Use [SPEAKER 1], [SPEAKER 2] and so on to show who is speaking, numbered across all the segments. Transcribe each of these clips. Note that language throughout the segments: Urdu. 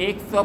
[SPEAKER 1] 100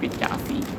[SPEAKER 1] 185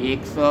[SPEAKER 1] 100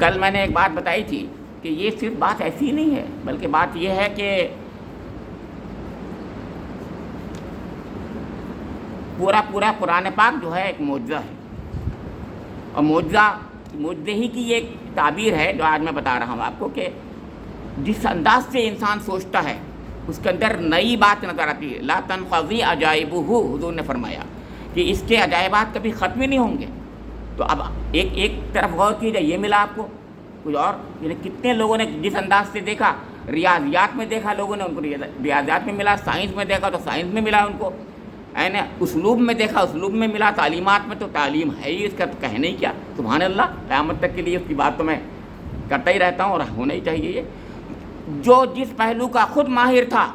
[SPEAKER 1] کل میں نے ایک بات بتائی تھی کہ یہ صرف بات ایسی نہیں ہے، بلکہ بات یہ ہے کہ پورا قرآن پاک جو ہے ایک معجزہ ہے، اور معجزے ہی کی ایک تعبیر ہے جو آج میں بتا رہا ہوں آپ کو، کہ جس انداز سے انسان سوچتا ہے اس کے اندر نئی بات نظر آتی ہے۔ لا تنقضی عجائبہ، حضور نے فرمایا کہ اس کے عجائبات کبھی ختم ہی نہیں ہوں گے۔ تو اب ایک طرف غور کیجیے، یہ ملا آپ کو کچھ اور، یعنی کتنے لوگوں نے جس انداز سے دیکھا، ریاضیات میں دیکھا لوگوں نے، ان کو ریاضیات میں ملا، سائنس میں دیکھا تو سائنس میں ملا ان کو، ہے نا، اسلوب میں دیکھا اسلوب میں ملا، تعلیمات میں تو تعلیم ہے ہی، اس کا تو کہنے ہی کیا، سبحان اللہ، قیامت تک کے لیے اس کی بات تو میں کرتا ہی رہتا ہوں اور ہونا ہی چاہیے۔ یہ جو جس پہلو کا خود ماہر تھا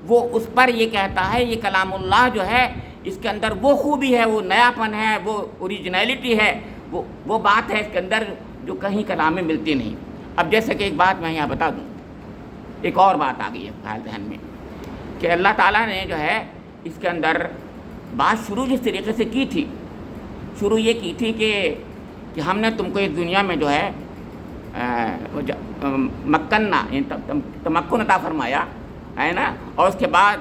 [SPEAKER 1] وہ اس پر یہ کہتا ہے، یہ کلام اللہ جو ہے اس کے اندر وہ خوبی ہے، وہ نیاپن ہے، وہ اوریجنلٹی ہے، وہ بات ہے اس کے اندر جو کہیں کلام میں ملتی نہیں۔ اب جیسے کہ ایک بات میں یہاں بتا دوں، ایک اور بات آ گئی ہے خیال ذہن میں، کہ اللہ تعالیٰ نے جو ہے اس کے اندر بات شروع جس طریقے سے کی تھی، شروع یہ کی تھی کہ ہم نے تم کو اس دنیا میں جو ہے مکنہ تمکن عطا فرمایا ہے نا، اور اس کے بعد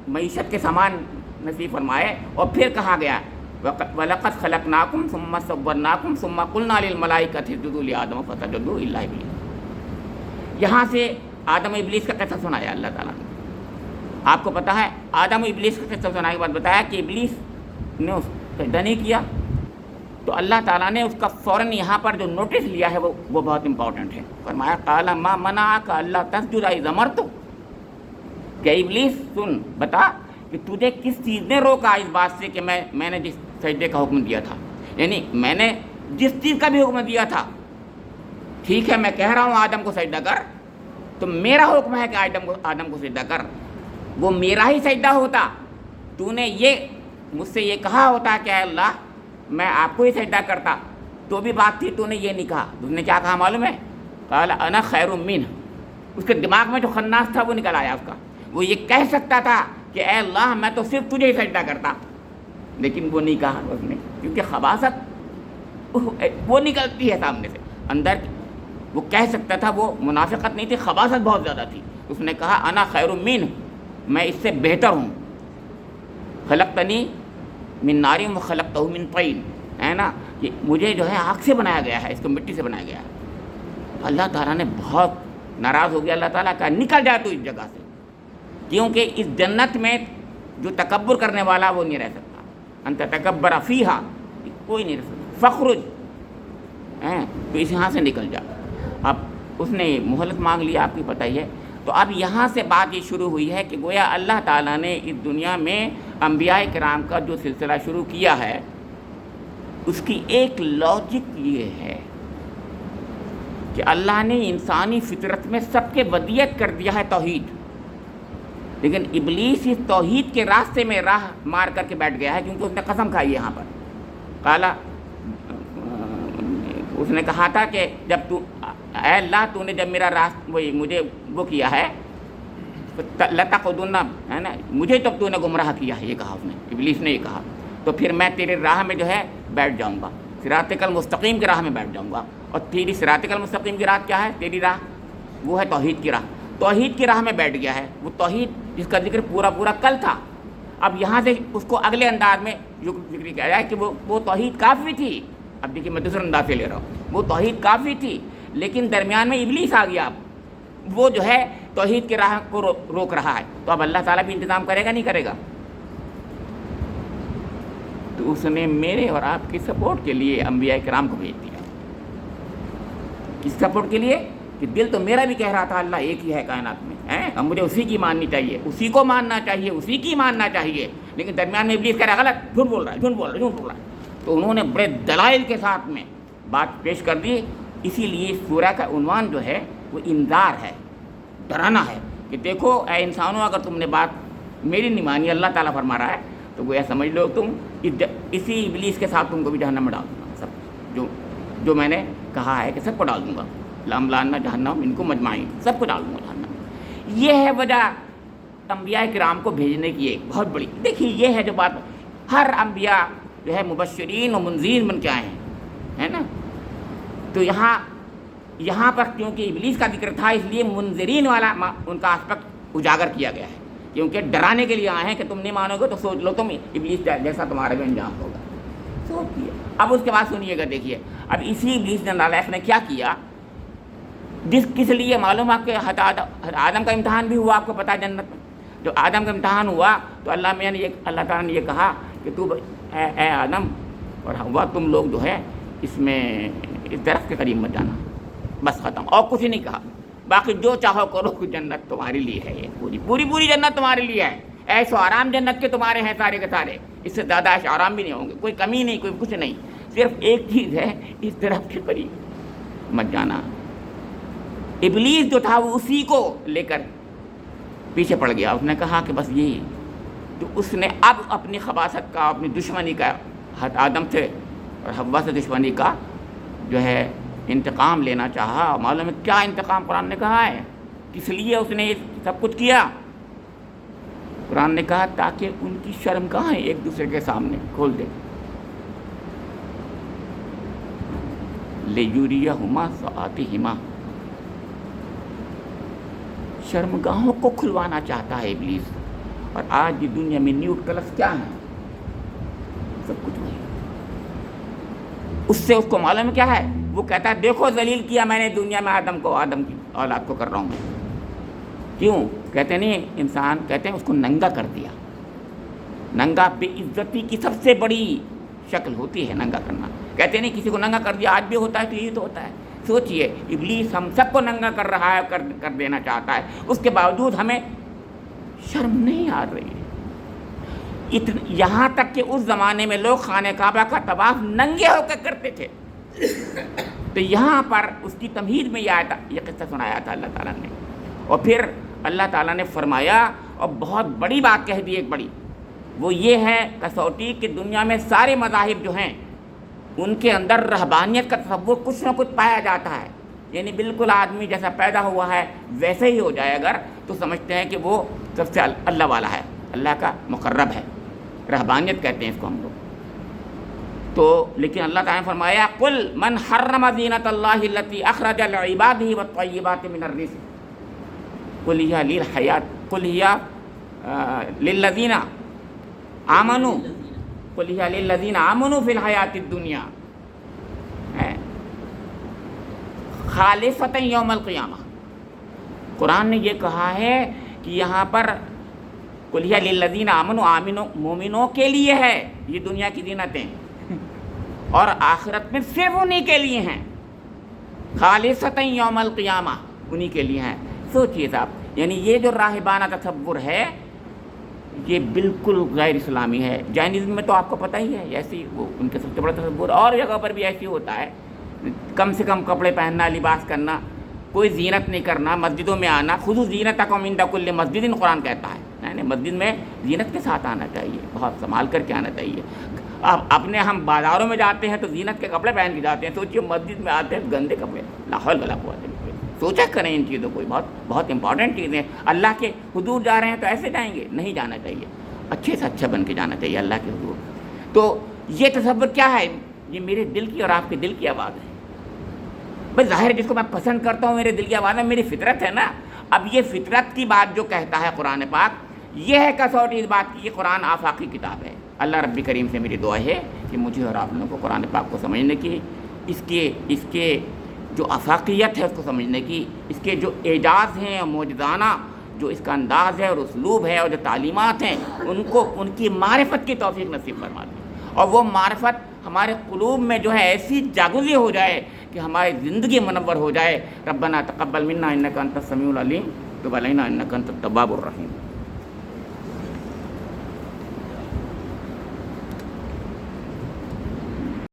[SPEAKER 1] معیشت کے سامان نصیب فرمائے، اور پھر کہا گیا وَلَقَدْ خَلَقْنَاكُمْ ثُمَّ صَوَّرْنَاكُمْ ثُمَّ قُلْنَا لِلْمَلَائِكَةِ اسْجُدُوا لِآدَمَ فَسَجَدُوا إِلَّا إِبْلِيسَ۔ یہاں سے آدم و ابلیس کا قصہ سنایا اللہ تعالیٰ نے۔ آپ کو پتہ ہے آدم و ابلیس کا قصہ سنانے کے بعد بتایا کہ ابلیس نے اس سجدہ نہیں کیا، تو اللہ تعالیٰ نے اس کا فوراً یہاں پر جو نوٹس لیا ہے وہ بہت امپورٹنٹ ہے۔ فرمایا قال ما منعک الا تسجد اذ امرتک، کہ ابلیس سن بتا کہ تجھے کس چیز نے روکا اس بات سے کہ میں نے جس سجدے کا حکم دیا تھا، یعنی میں نے جس چیز کا بھی حکم دیا تھا، ٹھیک ہے میں کہہ رہا ہوں آدم کو سجدہ کر، تو میرا حکم ہے کہ آدم کو سجدہ کر، وہ میرا ہی سجدہ ہوتا، تو نے یہ مجھ سے یہ کہا ہوتا کہ اے اللہ میں آپ کو ہی سجدہ کرتا، تو بھی بات تھی، تو نے یہ نہیں کہا۔ تو نے کیا کہا معلوم ہے؟ قال انا خیر منہ، اس کے دماغ میں جو خناس تھا وہ نکل آیا اس کا، وہ یہ کہہ سکتا تھا کہ اے اللہ میں تو صرف تجھے ہی سجدہ کرتا، لیکن وہ نہیں کہا اس نے، کیونکہ خباثت وہ نکلتی ہے سامنے سے اندر، وہ کہہ سکتا تھا، وہ منافقت نہیں تھی، خباثت بہت زیادہ تھی، اس نے کہا انا خیر منہ، میں اس سے بہتر ہوں، خلقتنی من نار و خلقتہ من طین، ہے نا، کہ مجھے جو ہے آگ سے بنایا گیا ہے، اس کو مٹی سے بنایا گیا ہے۔ اللہ تعالیٰ نے بہت ناراض ہو گیا، اللہ تعالیٰ کہا نکل جا تو اس جگہ سے، کیونکہ اس جنت میں جو تکبر کرنے والا وہ نہیں رہ سکتا، انت تکبر فیہا، کوئی نہیں رہ سکتا، فخرج، تو اس یہاں سے نکل جا۔ اب اس نے مہلت مانگ لیا، آپ کی پتہ ہی ہے۔ تو اب یہاں سے بات یہ شروع ہوئی ہے کہ گویا اللہ تعالیٰ نے اس دنیا میں انبیاء کرام کا جو سلسلہ شروع کیا ہے اس کی ایک لاجک یہ ہے کہ اللہ نے انسانی فطرت میں سب کے ودیت کر دیا ہے توحید، لیکن ابلیس اس توحید کے راستے میں راہ مار کر کے بیٹھ گیا ہے، کیونکہ اس نے قسم کھائی یہاں پر، قالا، اس نے کہا تھا کہ جب تو اے اللہ تو نے جب میرا مجھے وہ کیا ہے لَتَقْعُدُنَّ، ہے نا، مجھے تب تو نے گمراہ کیا ہے، یہ کہا اس نے، ابلیس نے یہ کہا، تو پھر میں تیرے راہ میں جو ہے بیٹھ جاؤں گا، صراطک المستقیم کی راہ میں بیٹھ جاؤں گا، اور تیری صراطک المستقیم کی راہ کیا ہے؟ تیری راہ وہ ہے توحید کی راہ، توحید کی راہ میں بیٹھ گیا ہے، وہ توحید جس کا ذکر پورا کل تھا۔ اب یہاں سے اس کو اگلے انداز میں ذکر کیا جائے کہ وہ توحید کافی تھی۔ اب دیکھیے میں دوسرے انداز سے لے رہا ہوں، وہ توحید کافی تھی، لیکن درمیان میں ابلیس آ گیا، وہ جو ہے توحید کی راہ کو روک رہا ہے، تو اب اللہ تعالیٰ بھی انتظام کرے گا نہیں کرے گا؟ تو اس نے میرے اور آپ کی سپورٹ کے لیے انبیاء کرام کو بھیج دیا، کس سپورٹ کے لیے؟ کہ دل تو میرا بھی کہہ رہا تھا اللہ ایک ہی ہے کائنات میں، اب مجھے اسی کی ماننی چاہیے، اسی کو ماننا چاہیے، اسی کی ماننا چاہیے، لیکن درمیان میں ابلیس کہہ رہا ہے غلط، جھوٹ بول رہا ہے۔ تو انہوں نے بڑے دلائل کے ساتھ میں بات پیش کر دی، اسی لیے سورہ کا عنوان جو ہے وہ انذار ہے، ڈرانا ہے کہ دیکھو اے انسانوں، اگر تم نے بات میری نہیں مانی، اللہ تعالیٰ فرما رہا ہے، تو گویا سمجھ لو تم اسی ابلیس کے ساتھ تم کو بھی جہنم میں ڈال دوں گا، سب جو میں نے کہا ہے کہ سب کو ڈال دوں گا، لَأَمْلَأَنَّ جَهَنَّمَ مِنْكُمْ أَجْمَعِينَ، سب کو ڈال دوں گا جہنم۔ یہ ہے وجہ انبیاء کرام کو بھیجنے کی ایک بہت بڑی، دیکھیے یہ ہے جو بات، ہر انبیاء جو ہے مبشرین و منذرین بن کے آئے ہیں، ہے نا، تو یہاں پر کیونکہ ابلیس کا ذکر تھا، اس لیے منذرین والا ان کا اسپیکٹ اجاگر کیا گیا ہے، کیونکہ ڈرانے کے لیے آئے ہیں کہ تم نہیں مانو گے تو سوچ لو تم ابلیس جیسا تمہارا بھی انجام ہوگا، سوچیے۔ اب اس کے بعد سنیے گا، دیکھیے اب اسی ابلیس نالائق نے کیا کیا، کس لیے معلوم آپ کے آدم کا امتحان بھی ہوا، آپ کو پتہ ہے جنت میں جو آدم کا امتحان ہوا تو اللہ تعالیٰ نے یہ کہا کہ تو اے آدم اور ہوا تم لوگ جو ہے اس میں اس درخت کے قریب مت جانا، بس ختم، اور کچھ نہیں کہا، باقی جو چاہو کرو، جنت تمہاری لیے ہے، یہ پوری جنت تمہارے لیے ہے، ایش و آرام جنت کے تمہارے ہیں سارے کے سارے، اس سے زیادہ ایش آرام بھی نہیں ہوں گے، کوئی کمی نہیں، کوئی کچھ نہیں، صرف ایک چیز ہے، اس درخت کے قریب مت جانا۔ ابلیس جو تھا وہ اسی کو لے کر پیچھے پڑ گیا، اس نے کہا کہ بس یہی، تو اس نے اب اپنی خباثت کا، اپنی دشمنی کا، آدم سے اور حوا سے دشمنی کا جو ہے انتقام لینا چاہا۔ معلوم ہے کیا انتقام قرآن نے کہا ہے، کس لیے اس نے یہ سب کچھ کیا؟ قرآن نے کہا تاکہ ان کی شرمگاہیں ایک دوسرے کے سامنے کھول دے، لِیُرِیَہُمَا سَوْآتِہِمَا، شرمگاہوں کو کھلوانا چاہتا ہے ابلیس۔ اور آج یہ دنیا میں نیوٹ کلف کیا ہے؟ سب کچھ وہی، اس سے اس کو معلوم کیا ہے، وہ کہتا ہے دیکھو ذلیل کیا میں نے دنیا میں آدم کی اولاد کو کر رہا ہوں میں، کیوں؟ کہتے نہیں انسان، کہتے ہیں اس کو ننگا کر دیا، ننگا بے عزتی کی سب سے بڑی شکل ہوتی ہے ننگا کرنا، کہتے نہیں کسی کو ننگا کر دیا، آج بھی ہوتا ہے تو یہی تو ہوتا ہے۔ سوچئے ابلیس ہم سب کو ننگا کر رہا ہے، کر دینا چاہتا ہے، اس کے باوجود ہمیں شرم نہیں آ رہی ہے، یہاں تک کہ اس زمانے میں لوگ خانہ کعبہ کا طواف ننگے ہو کر کرتے تھے، تو یہاں پر اس کی تمہید میں یہ قصہ سنایا تھا اللہ تعالیٰ نے، اور پھر اللہ تعالیٰ نے فرمایا اور بہت بڑی بات کہہ دی، ایک بڑی، وہ یہ ہے کسوٹی کہ دنیا میں سارے مذاہب جو ہیں ان کے اندر رہبانیت کا تصور کچھ نہ کچھ پایا جاتا ہے، یعنی بالکل آدمی جیسا پیدا ہوا ہے ویسے ہی ہو جائے اگر، تو سمجھتے ہیں کہ وہ سب سے اللہ والا ہے، اللہ کا مقرب ہے، رہبانیت کہتے ہیں اس کو ہم لوگ۔ تو لیکن اللہ تعالیٰ نے فرمایا قل من حرم زینۃ اللہ التی اخرج لعبادہ والطیبات من الرزق قل ہی للحیات قل ہی للذین آمنوا قل ہی للذین آمنوا فی الحیات الدنیا خالصۃ یوم القیامہ۔ قرآن نے یہ کہا ہے کہ یہاں پر قل ہی للذین آمنوا، مومنوں کے لیے ہے یہ دنیا کی زینتیں، اور آخرت میں صرف انہی کے لیے ہیں، خالصۃ یوم القیامہ انہی کے لیے ہیں۔ سوچئے صاحب، یعنی یہ جو راہبانہ تصور ہے یہ بالکل غیر اسلامی ہے۔ جینزم میں تو آپ کو پتہ ہی ہے، ایسی وہ ان کے سب سے بڑا تصور، اور جگہ پر بھی ایسی ہوتا ہے، کم سے کم کپڑے پہننا، لباس کرنا، کوئی زینت نہیں کرنا، مسجدوں میں آنا، خذوا زینتکم عند کل مسجد قرآن کہتا ہے، یعنی مسجد میں زینت کے ساتھ آنا چاہیے، بہت سنبھال کر کے آنا چاہیے۔ اب اپنے ہم بازاروں میں جاتے ہیں تو زینت کے کپڑے پہن کے جاتے ہیں، سوچیے مسجد میں آتے ہیں گندے کپڑے، لا حول ولا قوت الا باللہ۔ سوچا کریں ان چیزوں کو، بہت امپورٹنٹ چیزیں، اللہ کے حضور جا رہے ہیں تو ایسے جائیں گے، نہیں جانا چاہیے، اچھے سے اچھا بن کے جانا چاہیے اللہ کے حضور۔ تو یہ تصور کیا ہے؟ یہ میرے دل کی اور آپ کے دل کی آواز ہے، بس ظاہر جس کو میں پسند کرتا ہوں میرے دل کی آواز ہے، میری فطرت ہے نا۔ اب یہ فطرت کی بات جو کہتا ہے قرآن پاک، یہ ہے کسوٹی اس بات کی، یہ قرآن آفاقی کتاب ہے۔ اللہ رب کریم سے میری دعا ہے کہ مجھے اور آپ لوگوں کو قرآن پاک کو سمجھنے کی، اس کے جو آفاقیت ہے اس کو سمجھنے کی، اس کے جو اعجاز ہیں اور معجزانہ جو اس کا انداز ہے اور اسلوب ہے اور جو تعلیمات ہیں ان کی معرفت کی توفیق نصیب فرما دیں، اور وہ معرفت ہمارے قلوب میں جو ہے ایسی جاگزی ہو جائے کہ ہماری زندگی منور ہو جائے۔ ربنا تقبل منا انک انت السمیع العلیم وتب علینا انک انت التواب الرحیم۔